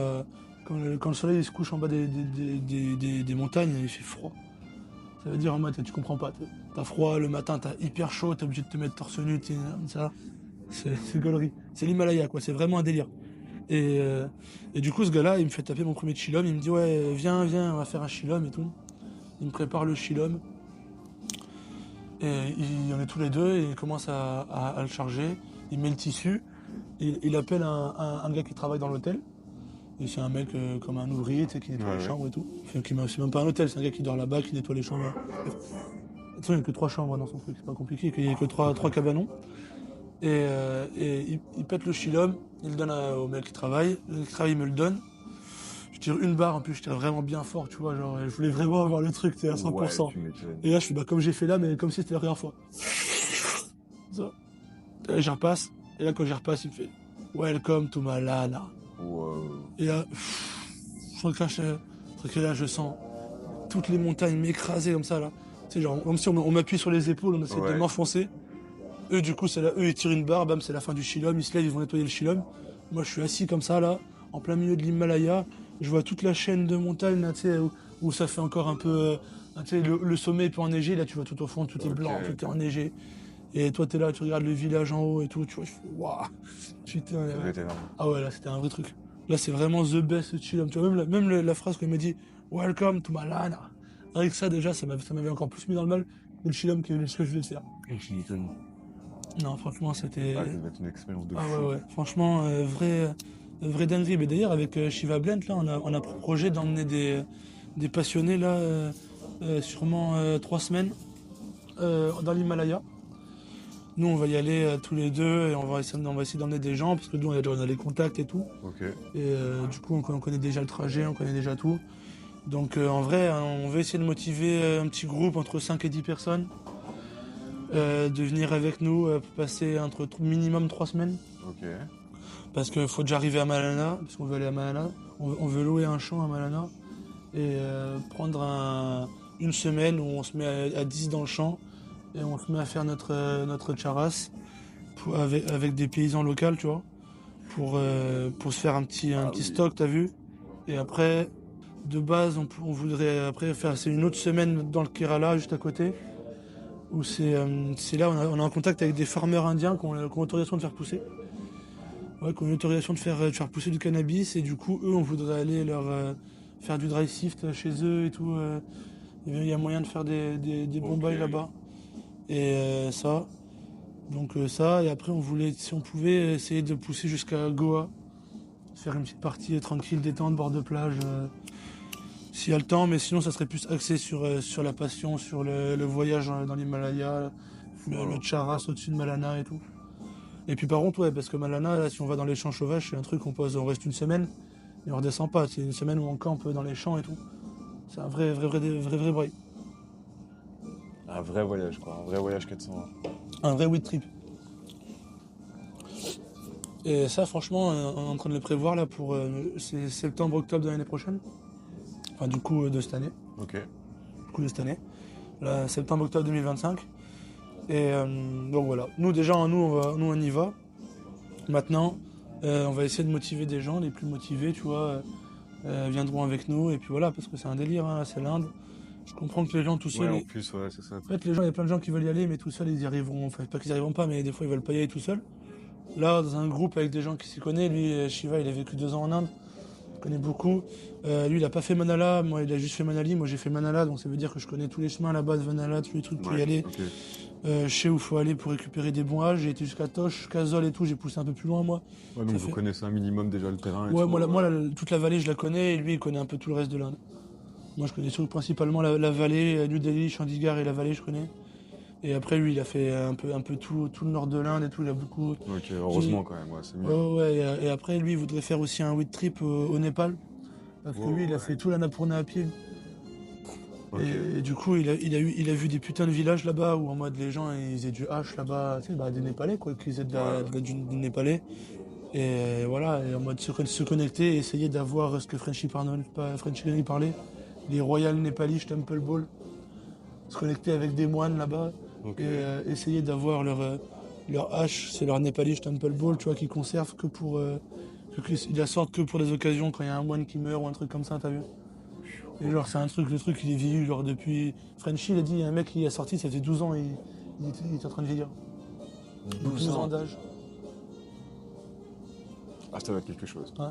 le soleil il se couche en bas des montagnes, il fait froid. Ça veut dire en mode, tu comprends pas, t'as froid le matin, t'as hyper chaud, t'es obligé de te mettre torse nu, ça. C'est gaulerie. C'est l'Himalaya, quoi, c'est vraiment un délire. Et du coup, ce gars-là, il me fait taper mon premier chillum, il me dit, ouais, viens, on va faire un chillum et tout. Il me prépare le chillum. Et on est tous les deux, et il commence à le charger. Il met le tissu. Il appelle un gars qui travaille dans l'hôtel. Et c'est un mec comme un ouvrier, tu sais, qui nettoie les chambres et tout. Enfin, c'est même pas un hôtel, c'est un gars qui dort là-bas, qui nettoie les chambres. De toute façon, il n'y a que 3 chambres dans son truc, c'est pas compliqué, il n'y a que 3 cabanons. Et il pète le chillum, il le donne au mec qui travaille. Le mec qui travaille, il me le donne. Je tire une barre, en plus je tire vraiment bien fort, tu vois, genre je voulais vraiment avoir le truc, tu sais, à 100%. Ouais, Et là je suis comme j'ai fait là, mais comme si c'était la première fois. Ça. Et j'y repasse, et là quand j'y repasse, il me fait Welcome to Malana. Wow. Et là, je sens toutes les montagnes m'écraser comme ça là. Tu sais, genre comme si on m'appuie sur les épaules, on essaie de m'enfoncer. Eux du coup c'est là, eux ils tirent une barre, bam, c'est la fin du chillum, ils se lèvent, ils vont nettoyer le chillum. Moi je suis assis comme ça là, en plein milieu de l'Himalaya. Je vois toute la chaîne de montagnes là, tu sais, où ça fait encore un peu. Tu sais, le sommet est peu enneigé, là tu vois tout au fond, tout est blanc, tout est enneigé. Et toi t'es là, tu regardes le village en haut et tout, tu vois, je fais waouh. Putain. Ah ouais, là c'était un vrai truc. Là c'est vraiment the best chillum. Tu vois, même la phrase qu'il m'a dit Welcome to Malana. Avec ça déjà, ça m'avait encore plus mis dans le mal que le chillum que ce que je voulais faire. Non, franchement, c'était. Ah, ça va être une expérience de fou. Ah ouais. Franchement, vrai dinguerie. Mais d'ailleurs, avec Shiva Blend, là, on a pour projet d'emmener des passionnés, là, sûrement 3 semaines dans l'Himalaya. Nous, on va y aller tous les deux et on va essayer d'emmener des gens parce que nous, on a les contacts et tout. Ok. Et du coup, on connaît déjà le trajet, on connaît déjà tout. Donc, en vrai, on veut essayer de motiver un petit groupe entre 5 et 10 personnes. De venir avec nous pour passer entre minimum 3 semaines. Ok. Parce qu'il faut déjà arriver à Malana, parce qu'on veut aller à Malana. On veut louer un champ à Malana et prendre une semaine où on se met à 10 dans le champ et on se met à faire notre charas avec des paysans locaux, tu vois, pour se faire un petit stock, t'as vu. Et après, de base, on voudrait après faire une autre semaine dans le Kerala, juste à côté. Où c'est là on est en contact avec des farmers indiens qui ont l'autorisation de faire pousser. Ouais, qui ont l'autorisation de faire pousser du cannabis et du coup eux on voudrait aller leur faire du dry sift chez eux et tout. Il y a moyen de faire des bons bails là-bas. Et ça. Donc ça, et après on voulait, si on pouvait, essayer de pousser jusqu'à Goa. Faire une petite partie tranquille, détente, bord de plage. S'il y a le temps, mais sinon ça serait plus axé sur la passion, sur le voyage dans l'Himalaya, le Charas au-dessus de Malana et tout. Et puis par contre, ouais, parce que Malana, là, si on va dans les champs sauvages, c'est un truc, on reste une semaine et on redescend pas. C'est une semaine où on campe dans les champs et tout. C'est un vrai braille. Un vrai voyage, quoi. Un vrai voyage 400. Un vrai weed trip. Et ça, franchement, on est en train de le prévoir là pour c'est septembre-octobre de l'année prochaine. Enfin, du coup, de cette année. Ok. Du coup, de cette année. Là, septembre-octobre 2025. Et donc voilà. Nous, déjà, on y va. Maintenant, on va essayer de motiver des gens, les plus motivés, tu vois, viendront avec nous. Et puis voilà, parce que c'est un délire, hein, c'est l'Inde. Je comprends que les gens tout seuls. Ouais, en plus, ouais, c'est ça. En fait, les gens, il y a plein de gens qui veulent y aller, mais tout seuls, ils y arriveront. Enfin, pas qu'ils y arriveront pas, mais des fois, ils veulent pas y aller tout seuls. Là, dans un groupe avec des gens qui s'y connaissent, lui, Shiva, il a vécu 2 ans en Inde. Je connais beaucoup. Lui, il a pas fait Manala. Moi, il a juste fait Manali. Moi, j'ai fait Manala. Donc, ça veut dire que je connais tous les chemins là-bas de Manala, tous les trucs pour y aller. Okay. Je sais où il faut aller pour récupérer des bons haches. J'ai été jusqu'à Tosh, jusqu'à Zol et tout. J'ai poussé un peu plus loin, moi. Ouais, donc vous connaissez un minimum déjà le terrain. Ouais, moi, toute la vallée, je la connais. Et lui, il connaît un peu tout le reste de l'Inde. Moi, je connais surtout principalement la vallée, New Delhi, Chandigarh et la vallée, je connais. Et après, lui, il a fait un peu tout le nord de l'Inde et tout. Il a beaucoup. Ok, heureusement quand même, ouais, c'est mieux. Ouais. Et après, lui, il voudrait faire aussi un weed trip au Népal. Parce que lui, il a fait tout l'Annapurna à pied. Ok. Et du coup, il a vu des putains de villages là-bas où en mode les gens ils faisaient du hache là-bas, tu sais, des Népalais quoi, qui faisaient du Népalais. Et voilà, et en mode se connecter et essayer d'avoir ce que Frenchy parlait, les Royal Nepali Temple Ball, se connecter avec des moines là-bas Ok. et essayer d'avoir leur hache, c'est leur Nepali Temple Ball, tu vois, qu'ils conservent que pour. Ils la sortent que pour des occasions quand il y a un moine qui meurt ou un truc comme ça, t'as vu? Et genre, c'est le truc il est vieilli, genre depuis. Frenchy, il a dit, il y a un mec qui a sorti, ça fait 12 ans, il était en train de vieillir. 12 ans d'âge. Ah, ça doit être quelque chose. Ouais.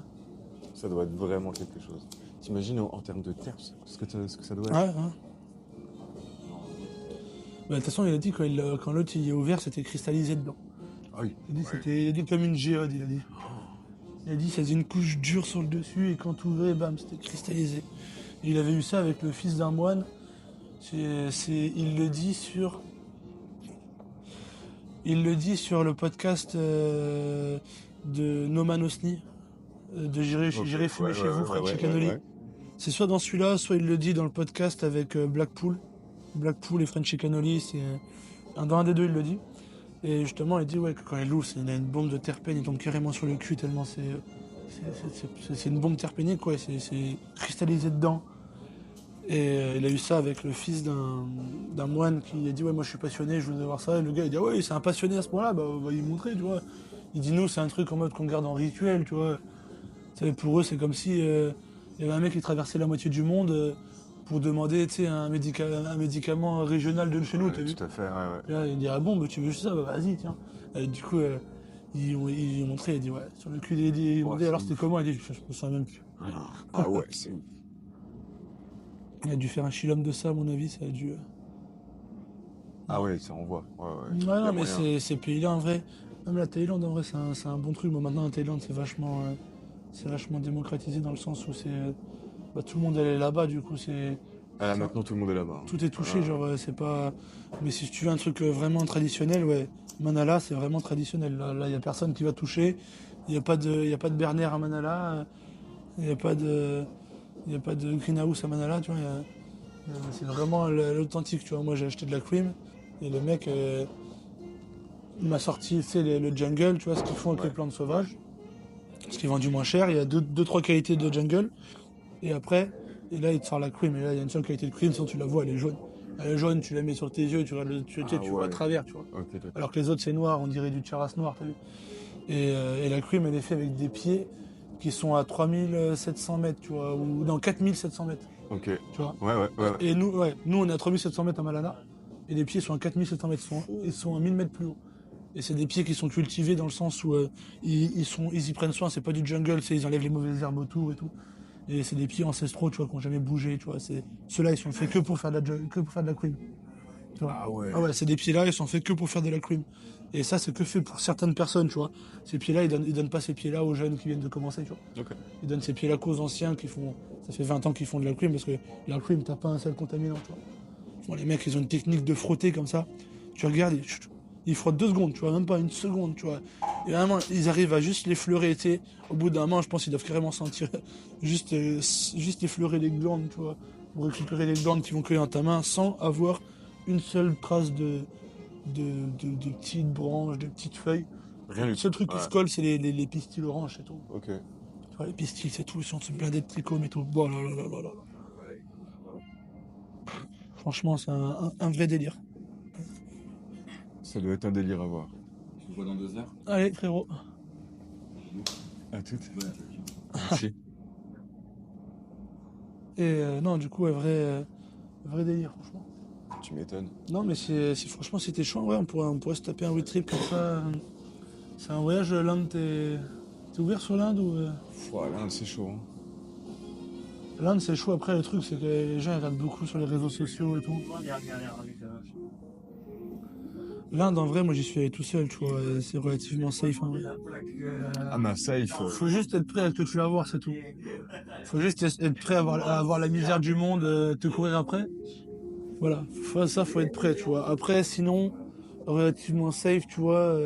Ça doit être vraiment quelque chose. T'imagines en termes de termes ce que ça doit être? Ouais. Bah, de toute façon, il a dit quand l'autre il est ouvert, c'était cristallisé dedans. Ah oui. Il a dit comme une géode, il a dit. Il a dit ça faisait une couche dure sur le dessus et quand tu ouvrais, bam, c'était cristallisé. Et il avait eu ça avec le fils d'un moine. Il le dit sur le podcast de Noman Osni, de J'irai fumer chez vous, Frenchy Canoli. C'est soit dans celui-là, soit il le dit dans le podcast avec Blackpool et Frenchy Canoli, dans un des deux il le dit. Et justement il dit que quand il l'ouvre, il a une bombe de terpènes, il tombe carrément sur le cul tellement c'est une bombe terpénique quoi, c'est cristallisé dedans. Et il a eu ça avec le fils d'un moine qui a dit moi je suis passionné, je voudrais voir ça. Et le gars il dit c'est un passionné à ce point-là, on va y montrer, tu vois. Il dit nous c'est un truc en mode qu'on garde en rituel, tu vois. Pour eux c'est comme si il y avait un mec qui traversait la moitié du monde pour demander un médicament régional de chez nous, t'as vu. Tout à fait, ouais. Là, il dit tu veux juste ça, vas-y tiens. Et du coup ils ont montré, il dit sur le cul des alors c'était comment, il dit je me sens même plus. Ah ouais, c'est ouf. Il a dû faire un chillum de ça, à mon avis, ça a dû. Ah ouais, ça envoie. Ouais, non, mais ces pays-là, en vrai, même la Thaïlande, en vrai, c'est un bon truc. Moi, maintenant, la Thaïlande, c'est vachement démocratisé dans le sens où tout le monde est là-bas, du coup, c'est. Ah, maintenant, tout le monde est là-bas. Tout est touché, genre, c'est pas. Mais si tu veux un truc vraiment traditionnel, Manala, c'est vraiment traditionnel. Là, il n'y a personne qui va toucher. Il n'y a pas de Berner à Manala. Il n'y a pas de greenhouse à Manala, tu vois. C'est vraiment l'authentique, tu vois. Moi, j'ai acheté de la cream et le mec il m'a sorti, le jungle, tu vois, ce qu'ils font avec les plantes sauvages. Ce qui est vendu moins cher. Il y a deux, trois qualités de jungle. Et après, là, il te sort la cream. Et là, il y a une seule qualité de cream, sinon tu la vois, elle est jaune. Elle est jaune, tu la mets sur tes yeux, tu vois à travers, tu vois. Okay, alors que les autres, c'est noir, on dirait du charas noir, t'as vu. Et la cream, elle est faite avec des pieds qui sont à 3700 mètres, tu vois, ou dans 4700 mètres. Ok. Tu vois. Ouais. Et nous, on est à 3700 mètres à Malala, et les pieds sont à 4700 mètres, ils sont à 1000 mètres plus haut. Et c'est des pieds qui sont cultivés dans le sens où ils y prennent soin, c'est pas du jungle, ils enlèvent les mauvaises herbes autour et tout. Et c'est des pieds ancestraux, tu vois, qui n'ont jamais bougé, tu vois. Ceux-là, ils sont faits que pour faire de la cream. Tu vois. Ah ouais. Ah ouais, ces des pieds-là, ils sont faits que pour faire de la cream. Et ça, c'est que fait pour certaines personnes, tu vois. Ces pieds-là, ils donnent pas ces pieds-là aux jeunes qui viennent de commencer, tu vois. Okay. Ils donnent ces pieds-là qu'aux anciens ça fait 20 ans qu'ils font de la cream, parce que la cream, t'as pas un seul contaminant, tu vois. Bon, les mecs, ils ont une technique de frotter comme ça. Tu regardes, ils frottent 2 secondes, tu vois, même pas une seconde, tu vois. Et vraiment, ils arrivent à juste l'effleurer, tu sais. Au bout d'un moment, je pense qu'ils doivent carrément sentir juste effleurer les glandes, tu vois, pour récupérer les glandes qui vont cueillir dans ta main sans avoir une seule trace de petites branches, de petites feuilles. Rien du tout. Le seul truc qui se colle, c'est les pistils oranges et tout. Ok. Tu vois, les pistils, c'est tout, ils sont blindés de trichomes et tout. Bon, là. Franchement, c'est un vrai délire. Ça doit être un délire à voir. On se voit dans 2 heures. Allez, frérot. À toutes. Ouais. Merci. Et non, du coup, vrai délire, franchement. Tu m'étonnes. Non, mais franchement, c'était chaud. Ouais, on pourrait se taper un road trip comme ça. C'est un voyage, l'Inde, t'es ouvert sur l'Inde ou L'Inde, c'est chaud. Hein. L'Inde, c'est chaud. Après, le truc, c'est que les gens ils regardent beaucoup sur les réseaux sociaux et tout. L'Inde, en vrai, moi, j'y suis allé tout seul, tu vois. Et c'est relativement safe, en vrai. Ah, mais ça, il faut. Faut juste être prêt à ce que tu vas voir, c'est tout. Faut juste être prêt à avoir la misère du monde, te courir après. Voilà. Faut être prêt, tu vois. Après, sinon, relativement safe, tu vois.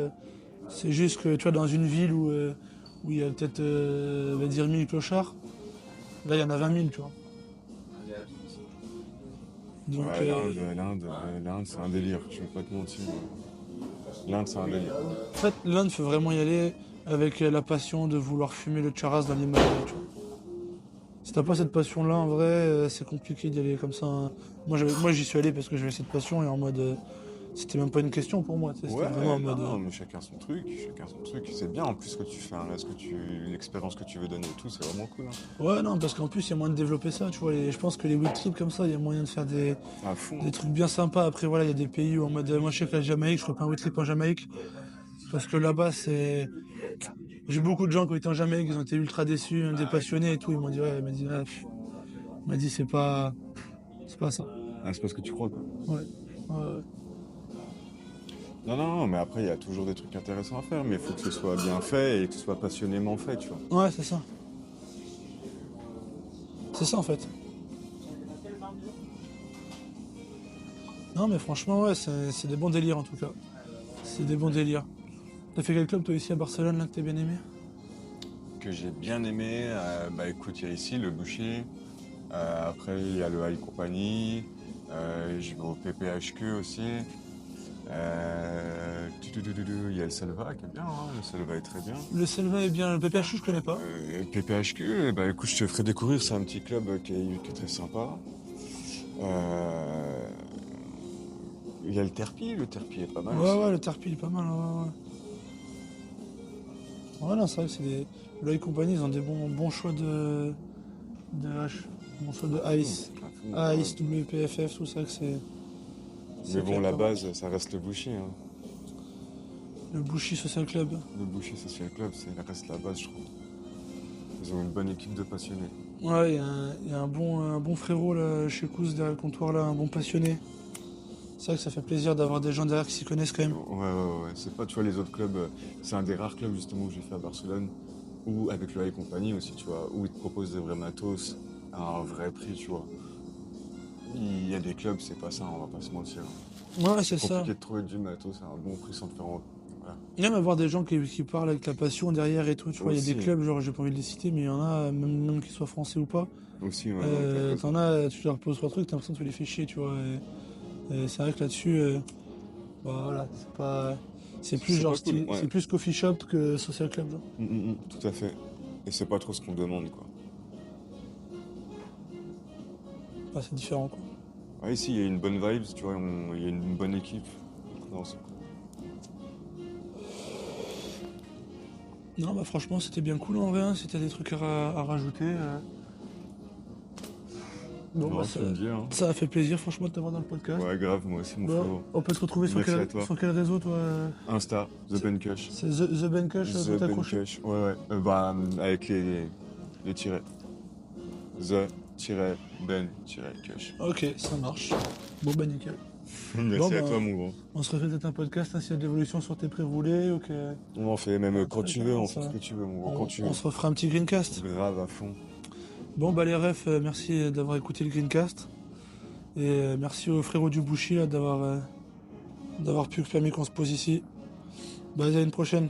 C'est juste que, tu vois, dans une ville où il y a peut-être, on va dire, 1000 clochards, là, il y en a 20 000, tu vois. Donc, Ouais, l'Inde, c'est un délire, je vais pas te mentir. L'Inde, c'est un délire. en fait, l'Inde, faut vraiment y aller avec la passion de vouloir fumer le charas dans l'Himalaya, tu vois. Si t'as pas cette passion-là, en vrai, c'est compliqué d'y aller comme ça, hein. Moi, j'y suis allé parce que j'avais cette passion et en mode, c'était même pas une question pour moi, tu sais, c'était vraiment Ouais, en non, mode, non, mais chacun son truc, chacun son truc. C'est bien en plus que tu fais, hein, là, l'expérience que tu veux donner et tout, c'est vraiment cool. Hein. ouais, non, parce qu'en plus, il y a moyen de développer ça, tu vois. Et je pense que les week trips comme ça, il y a moyen de faire À fond. des trucs bien sympas. Après, voilà, il y a des pays où en mode, moi, je sais que la Jamaïque, je ferais pas un week trip en Jamaïque parce que là-bas, c'est. J'ai beaucoup de gens qui ont été en Jamaïque, ils ont été ultra déçus, des passionnés et tout. Ils m'ont dit, ouais, il m'a dit, c'est pas ça. Ah, c'est parce que tu crois, quoi. Ouais. Ouais. Non, non, non, mais après, il y a toujours des trucs intéressants à faire, mais il faut que ce soit bien fait et que ce soit passionnément fait, tu vois. Ouais, c'est ça. C'est ça, en fait. Non, mais franchement, ouais, c'est des bons délires, en tout cas. C'est des bons délires. T'as fait quel club, toi, ici à Barcelone, là, que t'as bien aimé? Que j'ai bien aimé, bah écoute, il y a ici le Boucher, après il y a le High Company, je vais au PPHQ aussi, il y a le Selva qui est bien, hein, le Selva est très bien. Le Selva est bien. Le PPHU, je connais pas. PPHQ, bah écoute, je te ferai découvrir, c'est un petit club qui est très sympa. Euh, il y a le Terpi est pas mal Ouais, aussi. ouais, le Tarpi, il est pas mal. Ouais, ouais. Ouais, non, c'est vrai que c'est des. Le High Company, ils ont des bons choix de H. Bons choix de Ice. À fond, quand même. Ice, WPFF, tout ça, que c'est. Mais C'est bon, clair, la pas mal. base, ça reste le Boucher. Hein. Le Bouchy Social Club. Le Boucher Social Club, ça reste la base, je trouve. Ils ont une bonne équipe de passionnés. Ouais, il y a un bon frérot là, chez Kous derrière le comptoir, là, un bon passionné. C'est vrai que ça fait plaisir d'avoir des gens derrière qui s'y connaissent quand même. Ouais. C'est pas, tu vois, les autres clubs, c'est un des rares clubs justement que j'ai fait à Barcelone, ou avec le High Company aussi, tu vois, où ils te proposent des vrais matos à un vrai prix, tu vois. Il y a des clubs, c'est pas ça, on va pas se mentir. Ouais, C'est c'est ça. compliqué de trouver du matos à un bon prix sans te faire Voilà. Même avoir des gens qui parlent avec la passion derrière et tout, tu vois, il y a des Aussi, clubs, genre j'ai pas envie de les citer, mais il y en a, même qu'ils soient français ou pas. aussi, ouais, t'as raison. T'en as, tu leur poses trois trucs, t'as l'impression que tu les fais chier, tu vois. Et c'est vrai que là-dessus, bah, voilà, c'est pas. C'est plus C'est genre pas cool, style, ouais. c'est plus coffee shop que social club, genre. Tout à fait. Et c'est pas trop ce qu'on demande, quoi. Enfin, c'est différent, quoi. Ouais, ici, il y a une bonne vibe, tu vois, il y a une bonne équipe. Non, c'est cool. Non, bah franchement, c'était bien cool en vrai, hein, si t'as des trucs à rajouter. Bon, bah Non, tu me dis, hein. ça a fait plaisir, franchement, de t'avoir dans le podcast. Ouais, grave, moi aussi, mon Bon, frérot. on peut te retrouver Merci à toi. sur quel réseau, toi? Insta, The Ben Kush. C'est The Ben Kush, The tout Ben accroché? Kush. Ouais. Bah, avec les tirets. The-Ben-Kush. Ok, ça marche. Bon, bah nickel. Bon, Merci à bah, toi, mon gros. on se refait peut-être un podcast, hein, s'il y a de l'évolution sur tes pré-roulés, ok. On en fait même quand tu veux, on fait Ça. ce que tu veux, mon gros, quand tu veux. On se refera un petit greencast. Grave à fond. Bon, bah les refs, merci d'avoir écouté le greencast. Et merci au frérot du Bouchy là, d'avoir pu permis qu'on se pose ici. Bah, à une prochaine.